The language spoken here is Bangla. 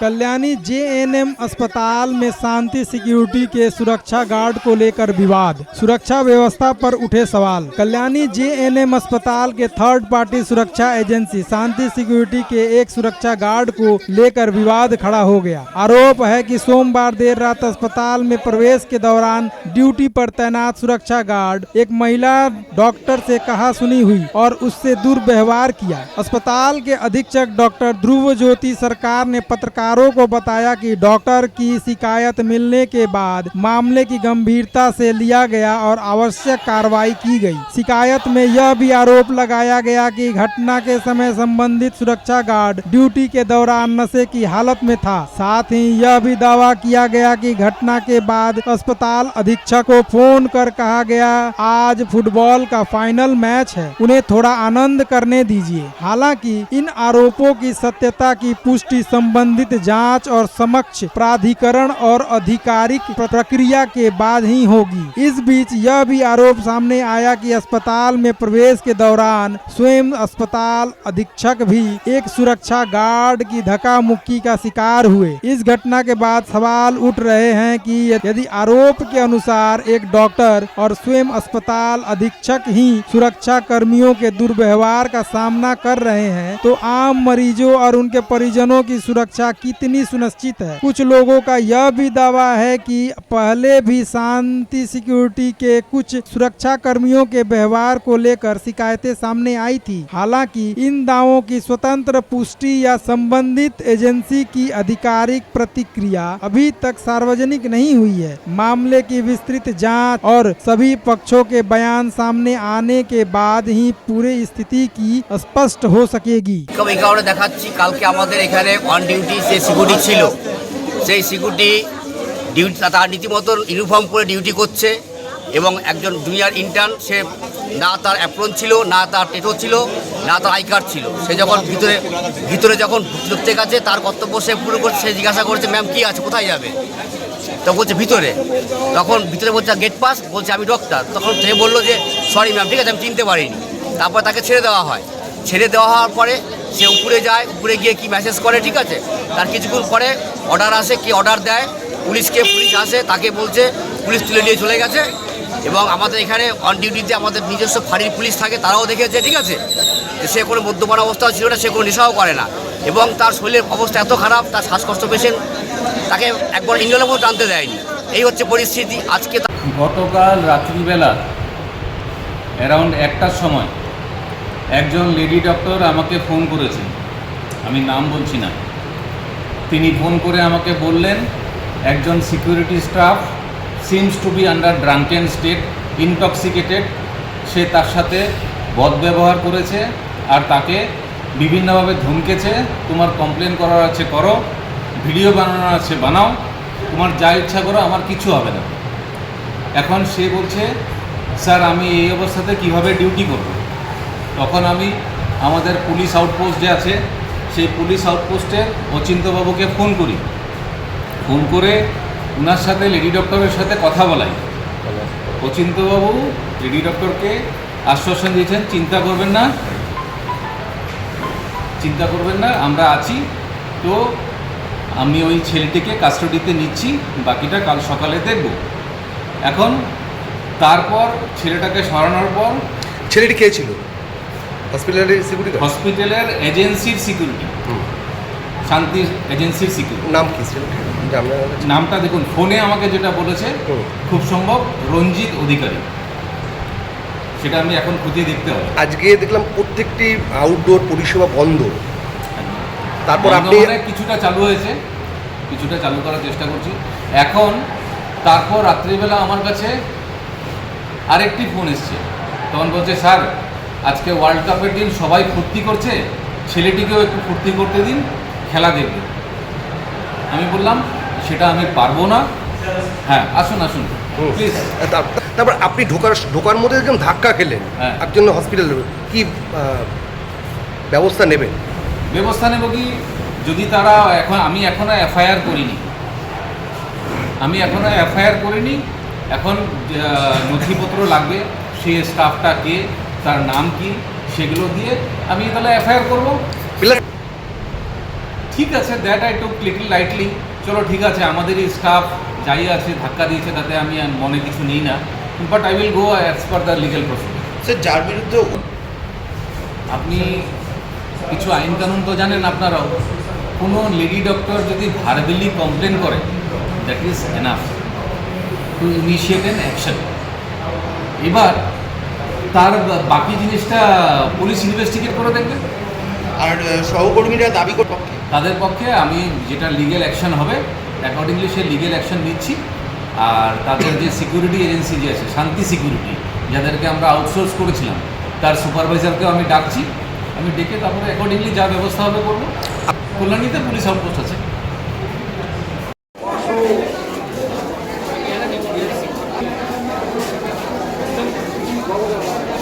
कल्याणी जेएनएम अस्पताल में शांति सिक्योरिटी के सुरक्षा गार्ड को लेकर विवाद, सुरक्षा व्यवस्था पर उठे सवाल। कल्याणी जेएनएम अस्पताल के थर्ड पार्टी सुरक्षा एजेंसी शांति सिक्योरिटी के एक सुरक्षा गार्ड को लेकर विवाद खड़ा हो गया। आरोप है कि सोमवार देर रात अस्पताल में प्रवेश के दौरान ड्यूटी पर तैनात सुरक्षा गार्ड एक महिला डॉक्टर से कहासुनी हुई और उससे दुर्व्यवहार किया। अस्पताल के अधीक्षक डॉक्टर ध्रुव ज्योति सरकार ने पत्रकारों को बताया कि डॉक्टर की शिकायत मिलने के बाद मामले की गंभीरता से लिया गया और आवश्यक कार्रवाई की गई। शिकायत में यह भी आरोप लगाया गया कि घटना के समय संबंधित सुरक्षा गार्ड ड्यूटी के दौरान नशे की हालत में था। साथ ही यह भी दावा किया गया कि घटना के बाद अस्पताल अधीक्षक को फोन कर कहा गया आज फुटबॉल का फाइनल मैच है, उन्हें थोड़ा आनंद करने दीजिए। हालांकि इन आरोपों की सत्यता की पुष्टि संबंधित जांच और समक्ष प्राधिकरण और आधिकारिक प्रक्रिया के बाद ही होगी। इस बीच यह भी आरोप सामने आया कि अस्पताल में प्रवेश के दौरान स्वयं अस्पताल अधीक्षक भी एक सुरक्षा गार्ड की धक्का मुक्की का शिकार हुए। इस घटना के बाद सवाल उठ रहे हैं कि यदि आरोप के अनुसार एक डॉक्टर और स्वयं अस्पताल अधीक्षक ही सुरक्षा कर्मियों के दुर्व्यवहार का सामना कर रहे हैं तो आम मरीजों और उनके परिजनों की सुरक्षा कितनी सुनिश्चित है। कुछ लोगों का यह भी दावा है कि पहले भी शांति सिक्योरिटी के कुछ सुरक्षा कर्मियों के व्यवहार को लेकर शिकायतें सामने आई थी। हालांकि इन दावों की स्वतंत्र पुष्टि या संबंधित एजेंसी की आधिकारिक प्रतिक्रिया अभी तक सार्वजनिक नहीं हुई है। मामले की विस्तृत जांच और सभी पक्षों के बयान सामने आने के बाद ही पूरी स्थिति की स्पष्ट हो सकेगी। এই কারণে দেখাচ্ছি কালকে আমাদের এখানে অন ডিউটি যে সিকিউরিটি ছিল সেই সিকিউরিটি ডিউটি তার রীতিমতো ইউনিফর্ম পরে ডিউটি করছে এবং একজন জুনিয়র ইন্টার্ন সে না তার অ্যাপ্রন ছিল, না তার টেটো ছিল, না তার আই কার্ড ছিল। সে যখন ভিতরে যখন ঢুকতে গেছে তার কর্তব্য সে পুরো করছে। সে জিজ্ঞাসা করছে ম্যাম কি আছে, কোথায় যাবে? তো বলছে ভিতরে। তখন ভিতরে বলছে গেট পাস, বলছে আমি ডক্টর। তখন সে বললো যে সরি ম্যাম, ঠিক আছে আমি চিনতে পারিনি। তারপর তাকে ছেড়ে দেওয়া হয়। ছেড়ে দেওয়া হওয়ার পরে সে উপরে যায়, উপরে গিয়ে কি মেসেজ করে, ঠিক আছে। তার কিছুক্ষণ পরে অর্ডার আসে, কি অর্ডার দেয় পুলিশ আসে, তাকে বলছে পুলিশ তুলে নিয়ে চলে গেছে। এবং আমাদের এখানে অন ডিউটিতে আমাদের নিজস্ব ফাঁড়ির পুলিশ থাকে, তারাও দেখেছে, ঠিক আছে। সে কোনো মদ্যপান অবস্থাও ছিল না, সে কোনো নেশাও করে না এবং তার শরীরের অবস্থা এত খারাপ, তার শ্বাসকষ্ট পেশেন্ট, তাকে একবার ইঞ্জনের মতো টানতে দেয়নি। এই হচ্ছে পরিস্থিতি আজকে। গতকাল রাত্রিবেলা অ্যারাউন্ড 1টার সময় একজন লেডি ডক্টর আমাকে ফোন করেছেন, আমি নাম বলছি না। তিনি ফোন করে আমাকে বললেন একজন security staff seems to be under drunken state, intoxicated. সে তার সাথে বদব্যবহার করেছে আর তাকে বিভিন্নভাবে ধমকেছে, তোমার কমপ্লেন করার আছে করো, ভিডিও বানানোর আছে বানাও, তোমার যা ইচ্ছা করো, আমার কিছু হবে না। এখন সে বলছে স্যার আমি এই অবস্থাতে কিভাবে ডিউটি করব। তখন আমি আমাদের পুলিশ আউটপোস্ট যে আছে সেই পুলিশ আউটপোস্টের অচিন্তবাবুকে ফোন করি। ফোন করে ওনার সাথে লেডি ডক্টরের সাথে কথা বলাই। অচিন্তবাবু লেডি ডক্টরকে আশ্বাসন দিয়েছেন চিন্তা করবেন না, আমরা আছি। তো আমি ওই ছেলেটিকে কাস্টডিতে নিচ্ছি, বাকিটা কাল সকালে দেখব। এখন তারপর ছেলেটাকে সরানোর পর, ছেলেটি কে ছিল? হসপিটালের সিকিউরিটি? হসপিটালের এজেন্সির সিকিউরিটি, শান্তি এজেন্সির সিকিউরিটি। নাম কি ছিল? নামটা দেখুন, ফোনে আমাকে যেটা বলেছে খুব সম্ভব রঞ্জিত অধিকারী, সেটা আমি এখন খুঁজে দেখতে হবে। আজকে দেখলাম প্রত্যেকটি আউটডোর পরিষেবা বন্ধ। তারপর আপনি কিছুটা চালু হয়েছে, কিছুটা চালু করার চেষ্টা করছি এখন। তারপর রাত্রিবেলা আমার কাছে আরেকটি ফোন এসছে, তখন বলছে স্যার আজকে ওয়ার্ল্ড কাপের দিন, সবাই ফুর্তি করছে, ছেলেটিকেও একটু ফুর্তি করতে দিন, খেলা দেখবে। আমি বললাম সেটা আমি পারবো না। হ্যাঁ আসুন প্লিজ। তারপর আপনি ঢোকার মধ্যে একদম ধাক্কা খেলেন একজন হসপিটালে, কি ব্যবস্থা নেবেন? ব্যবস্থা নেব কি, যদি তারা আমি এখনও এফআইআর করিনি, এখন নথিপত্র লাগবে, সেই স্টাফটা কে, তার নাম কি, সেগুলো দিয়ে আমি তাহলে এফআইআর করবো। ঠিক আছে, that I took little lightly. চলো ঠিক আছে, আমাদেরই স্টাফ যাই আছে ধাক্কা দিয়েছে, তাতে আমি আর মনে কিছু নিই না, but I will go as per the legal procedure. Sir যার বিরুদ্ধে আপনি কিছু আইন কানুন তো জানেন আপনারাও, কোনো লেডি ডক্টর যদি ভার্বেলি কমপ্লেন করে, that is enough to initiate an action. এবার তার বাকি জিনিসটা পুলিশ ইনভেস্টিগেট করে দেখবে। আর সহকর্মীরা দাবি করে পক্ষে তাদের পক্ষে আমি যেটা লিগ্যাল অ্যাকশন হবে অ্যাকর্ডিংলি সেই লিগ্যাল অ্যাকশন নিচ্ছি। আর তাদের যে সিকিউরিটি এজেন্সি যে আছে, শান্তি সিকিউরিটি, যাদেরকে আমরা আউটসোর্স করেছিলাম, তার সুপারভাইজারকেও আমি ডাকছি। আমি ডেকে তারপরে অ্যাকর্ডিংলি যা ব্যবস্থা হবে করবো। কল্যাণীতে পুলিশ আউটপোস্ট আছে।